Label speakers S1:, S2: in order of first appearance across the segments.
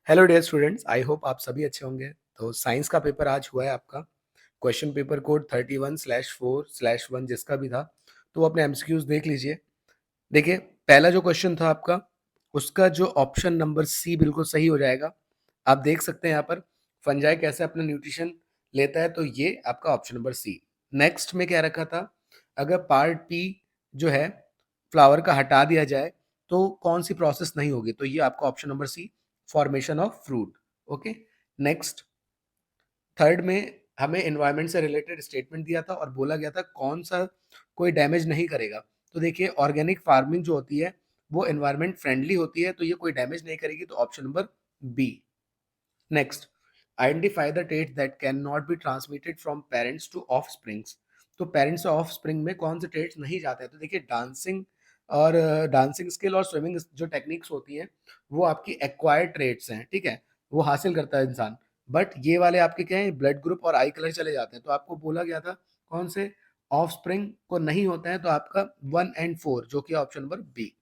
S1: Hello dear students, I hope आप सभी अच्छे होंगे। तो साइंस का पेपर आज हुआ है आपका। क्वेश्चन पेपर कोड 31/4/1 जिसका भी था, तो वो अपने एमसीक्यूज देख लीजिए। देखिए, पहला जो क्वेश्चन था आपका, उसका जो ऑप्शन नंबर सी बिल्कुल सही हो जाएगा। आप देख सकते हैं यहाँ पर फंजाई कैसे अपना न्यूट्रिशन लेता है, तो ये आपका ऑप्शन नंबर सी। नेक्स्ट में क्या रखा था, अगर पार्ट पी जो है फ्लावर का हटा दिया जाए तो कौन सी प्रोसेस नहीं होगी, तो ये आपका option number C, formation of fruit. Okay. Next, third में हमें एनवायरनमेंट से रिलेटेड स्टेटमेंट दिया था और बोला गया था कौन सा कोई डैमेज नहीं करेगा। तो देखिए, ऑर्गेनिक फार्मिंग जो होती है वो एनवायरनमेंट फ्रेंडली होती है, तो ये कोई डैमेज नहीं करेगी, तो option number B. Next, identify the traits that can not be transmitted from parents to offsprings. तो पेरेंट्स से ऑफ स्प्रिंग में कौन से ट्रेट्स नहीं जाते हैं, तो देखिए डांसिंग और डांसिंग स्किल और स्विमिंग जो टेक्निक्स होती हैं वो आपकी एक्वायर्ड ट्रेट्स हैं, ठीक है, वो हासिल करता है इंसान। बट ये वाले आपके क्या है, ब्लड ग्रुप और आई कलर चले जाते हैं, तो आपको बोला गया था कौन से ऑफ स्प्रिंग को नहीं होता है, तो आपका 1 और 4 जो कि ऑप्शन नंबर बी।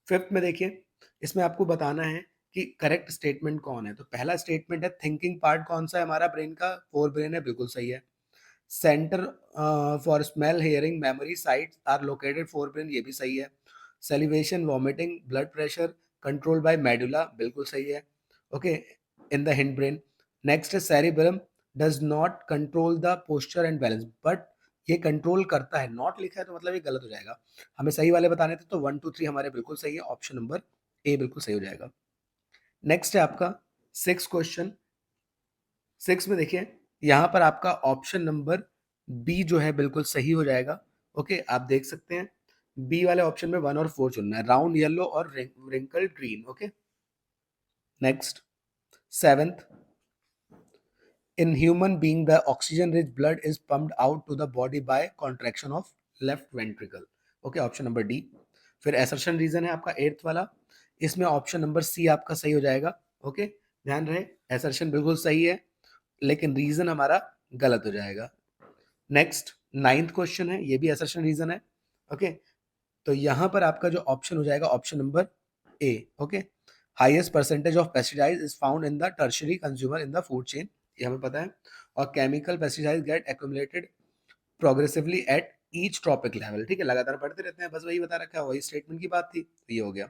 S1: फिफ्थ में देखिए, इसमें आपको बताना है कि करेक्ट स्टेटमेंट कौन है। तो पहला स्टेटमेंट है थिंकिंग पार्ट कौन सा है हमारा ब्रेन का, फोर ब्रेन है, बिल्कुल सही है। Centre for smell hearing memory sites are located for brain, ये भी सही है। Salivation vomiting blood pressure control by medulla, बिल्कुल सही है। Okay, in the hind brain. Next है cerebellum does not control the posture and balance, but ये control करता है, नॉट लिखा है तो मतलब ये गलत हो जाएगा। हमें सही वाले बताने थे, तो 1 2 3 हमारे बिल्कुल सही है, ऑप्शन नंबर ए बिल्कुल सही हो जाएगा। नेक्स्ट है आपका सिक्स क्वेश्चन। सिक्स में देखिए, यहाँ पर आपका ऑप्शन नंबर बी जो है बिल्कुल सही हो जाएगा। ओके, आप देख सकते हैं बी वाले ऑप्शन में 1 और 4 चुनना है, राउंड येलो और wrinkle green. Okay. Next, seventh, in human being the oxygen rich blood is pumped out to the body by contraction of left ventricle। Okay, option number D. फिर assertion reason है आपका eighth वाला, इसमें option number सी आपका सही हो जाएगा। Okay, ध्यान रहे, एसर्शन बिल्कुल सही है लेकिन रीजन हमारा गलत हो जाएगा। नेक्स्ट, नाइन्थ क्वेश्चन है, ये भी एसर्शन रीजन है। ओके, तो यहां पर आपका जो ऑप्शन हो जाएगा option number A. Okay, highest percentage of pesticide is found in the tertiary consumer in the food chain, ये हमें पता है। और chemical pesticide get accumulated progressively at each trophic level, ठीक है, लगातार बढ़ते रहते हैं, बस वही बता रखा है, वही स्टेटमेंट की बात थी, तो ये हो गया।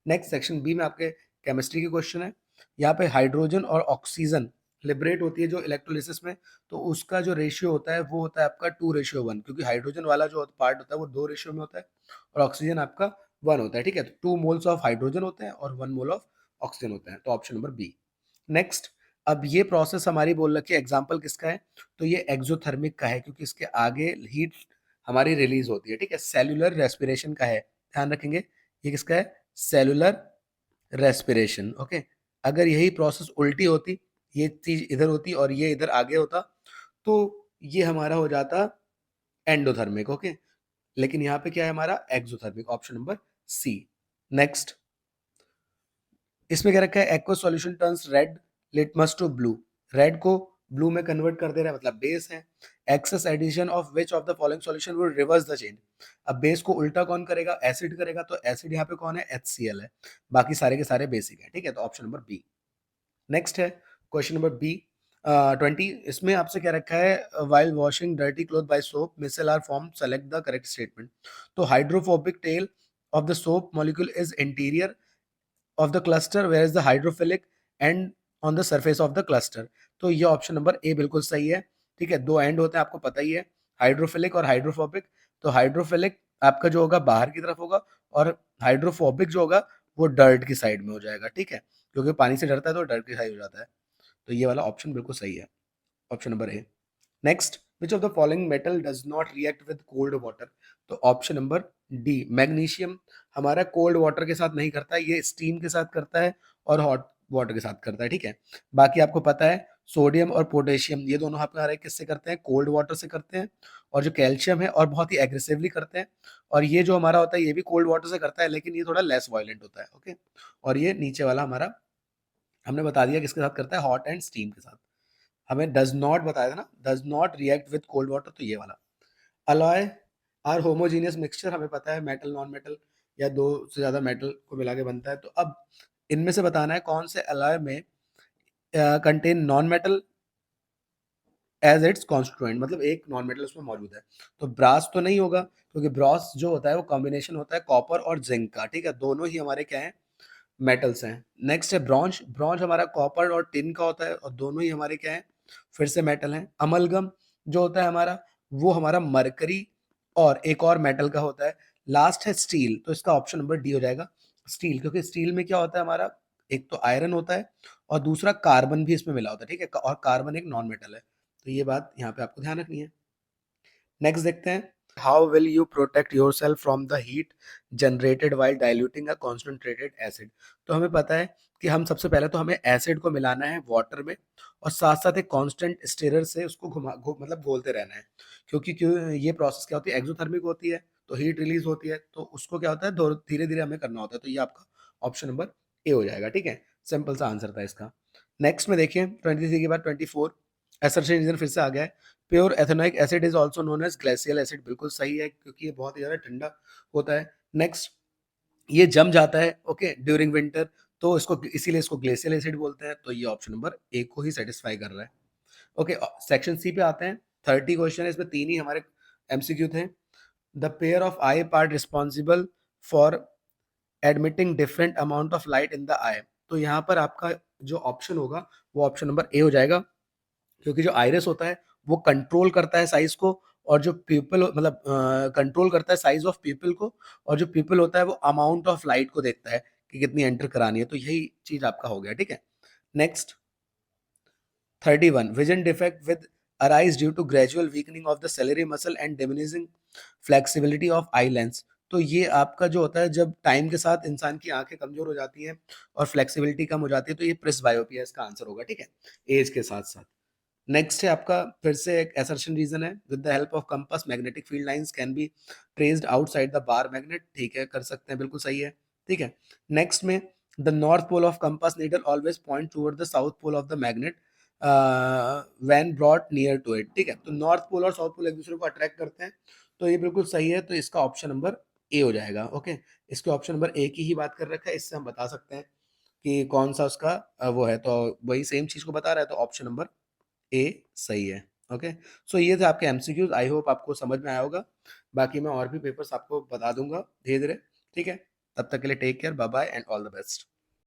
S1: नेक्स्ट, सेक्शन बी में आपके केमिस्ट्री के क्वेश्चन है। यहाँ पे हाइड्रोजन और ऑक्सीजन लिबरेट होती है जो इलेक्ट्रोलिसिस में, तो उसका जो रेशियो होता है वो होता है आपका 2:1, क्योंकि हाइड्रोजन वाला जो पार्ट होता है वो 2 रेशियो में होता है और ऑक्सीजन आपका 1 होता है, ठीक है। तो 2 मोल्स ऑफ हाइड्रोजन होते हैं और 1 मोल ऑफ ऑक्सीजन होते हैं, तो ऑप्शन नंबर बी। नेक्स्ट, अब ये प्रोसेस हमारी बोल रखी है, एग्जाम्पल किसका है, तो ये एक्सोथर्मिक का है, क्योंकि इसके आगे हीट हमारी रिलीज होती है, ठीक है। सेलुलर रेस्पिरेशन का है, ध्यान रखेंगे, ये किसका है, सेलुलर रेस्पिरेशन। ओके, अगर यही प्रोसेस उल्टी होती, ये चीज इधर होती और ये इधर आगे होता, तो ये हमारा हो जाता एंडोथर्मिक। ओके, लेकिन यहाँ पे क्या है हमारा exothermic, option number C. Next, इसमें क्या रखा है, aqua solution turns red litmus to blue, red को ब्लू में कन्वर्ट कर दे रहा है, मतलब बेस है। Excess addition of which of the following solution will reverse the change, अब बेस को उल्टा कौन करेगा, एसिड करेगा, तो एसिड यहाँ पे कौन है, HCl है, बाकी सारे के सारे बेसिक है, ठीक है, तो ऑप्शन नंबर बी। नेक्स्ट है क्वेश्चन नंबर बी 20, इसमें आपसे क्या रखा है, while washing dirty cloth by soap micelle are form, select the correct statement. तो hydrophobic tail of the soap molecule is interior of the cluster where is the hydrophilic end on the surface of the cluster। तो ये option number ए बिल्कुल सही है, ठीक है। दो and होते हैं आपको पता ही है, हाइड्रोफिलिक और हाइड्रोफोबिक। तो हाइड्रोफिलिक आपका जो होगा बाहर की तरफ होगा और हाइड्रोफोबिक जो होगा वो डर्ट की साइड में हो जाएगा, ठीक है, क्योंकि पानी से डरता है तो डर्ट की साइड हो जाता है। तो ये वाला ऑप्शन बिल्कुल सही है, option number A. Next, which of the following metal does not react with cold water, तो ऑप्शन नंबर डी, मैग्नीशियम हमारा कोल्ड वाटर के साथ नहीं करता है, ये स्टीम के साथ करता है और हॉट वाटर के साथ करता है, ठीक है। बाकी आपको पता है सोडियम और पोटेशियम ये दोनों हमारे किससे करते हैं, कोल्ड वाटर से करते हैं। और जो कैल्शियम है और बहुत ही एग्रेसिवली करते हैं, और ये जो हमारा होता है ये भी कोल्ड वाटर से करता है लेकिन ये थोड़ा लेस वायलेंट होता है। ओके, और ये नीचे वाला हमारा हमने बता दिया किसके साथ करता है, हॉट एंड स्टीम के साथ। हमें डज नॉट बताया था ना, does not react with cold water, तो ये वाला। अलॉय आर होमोजीनियस मिक्सचर, हमें पता है मेटल नॉन मेटल या दो से ज्यादा मेटल को मिला के बनता है। तो अब इनमें से बताना है कौन से अलॉय में contain non metal as its constituent, मतलब एक नॉन मेटल उसमें मौजूद है। तो ब्रास तो नहीं होगा, क्योंकि ब्रास जो होता है वो कॉम्बिनेशन होता है कॉपर और जिंक का, ठीक है, दोनों ही हमारे क्या है, मेटल्स हैं। नेक्स्ट है ब्रॉन्ज, ब्रॉन्ज हमारा कॉपर और टिन का होता है और दोनों ही हमारे क्या है, फिर से मेटल हैं। अमलगम जो होता है हमारा, वो हमारा मरकरी और एक और मेटल का होता है। लास्ट है स्टील, तो इसका ऑप्शन नंबर डी हो जाएगा, स्टील, क्योंकि स्टील में क्या होता है हमारा, एक तो आयरन होता है और दूसरा कार्बन भी इसमें मिला होता है, ठीक है, और कार्बन एक नॉन मेटल है। तो ये बात यहाँ पे आपको ध्यान रखनी है। नेक्स्ट देखते हैं, how will you protect your self from the heat generated while diluting a concentrated acid. तो हमें पता है कि हम सबसे पहले तो हमें एसिड को मिलाना है वाटर में और साथ साथ एक कांस्टेंट स्टेरर से उसको मतलब घोलते रहना है, क्योंकि क्यों ये प्रोसेस क्या होती है, एक्सोथर्मिक होती है, तो हीट रिलीज होती है, तो उसको क्या होता है धीरे धीरे हमें करना होता है। तो ये आपका ऑप्शन नंबर ए हो जाएगा, ठीक है, सिंपल सा आंसर था इसका। नेक्स्ट में देखिए 23 के बाद 24 असर्शन रीजन फिर से आ गया है। Pure ethanoic acid is also known as glacial acid, बिल्कुल सही है, क्योंकि ये बहुत ही ज्यादा ठंडा होता है। नेक्स्ट, ये जम जाता है ओके ड्यूरिंग विंटर, तो इसको इसीलिए इसको ग्लेशियल एसिड बोलते हैं। तो ये ऑप्शन नंबर ए को ही सेटिस्फाई कर रहा है। ओके, सेक्शन सी पे आते हैं। 30 क्वेश्चन है, इसमें 3 ही हमारे एमसीक्यू थे। The pair of eye part responsible for admitting different amount of light in the eye. तो यहाँ पर आपका जो ऑप्शन होगा वो ऑप्शन नंबर ए हो जाएगा, क्योंकि जो आइरिस होता है वो कंट्रोल करता है साइज को, और जो पीपल मतलब कंट्रोल करता है साइज ऑफ पीपल को, और जो पीपल होता है वो अमाउंट ऑफ लाइट को देखता है कि कितनी एंटर करानी है। तो यही चीज आपका हो गया, ठीक है। Next 31 vision defect with arise due to gradual weakening of the ciliary muscle and diminishing flexibility of eye lens. तो ये आपका जो होता है जब टाइम के साथ इंसान की आंखें कमजोर हो जाती हैं और फ्लेक्सिबिलिटी कम हो जाती है, तो ये प्रेसबायोपिया इसका आंसर होगा, ठीक है, एज के साथ साथ। नेक्स्ट है आपका फिर से एक असर्शन रीजन है, with the help of compass magnetic field lines can be traced outside the bar magnet, ठीक है, कर सकते हैं, बिल्कुल सही है, ठीक है। नेक्स्ट में the north pole of compass needle always point toward the south pole of the magnet when brought near to it, ठीक है। तो नॉर्थ पोल और साउथ पोल एक दूसरे को अट्रैक्ट करते हैं, तो ये बिल्कुल सही है। तो इसका ऑप्शन नंबर ए हो जाएगा, ओके। इसके ऑप्शन नंबर ए की ही बात कर रखा है, इससे हम बता सकते हैं कि कौन सा उसका वो है, तो वही सेम चीज को बता रहा है, तो ऑप्शन नंबर ए सही है, ओके। सो ये थे आपके एमसीक्यूज, आई होप आपको समझ में आया होगा। बाकी मैं और भी पेपर्स आपको बता दूंगा धीरे धीरे, ठीक है। तब तक के लिए take care, bye bye and all the best.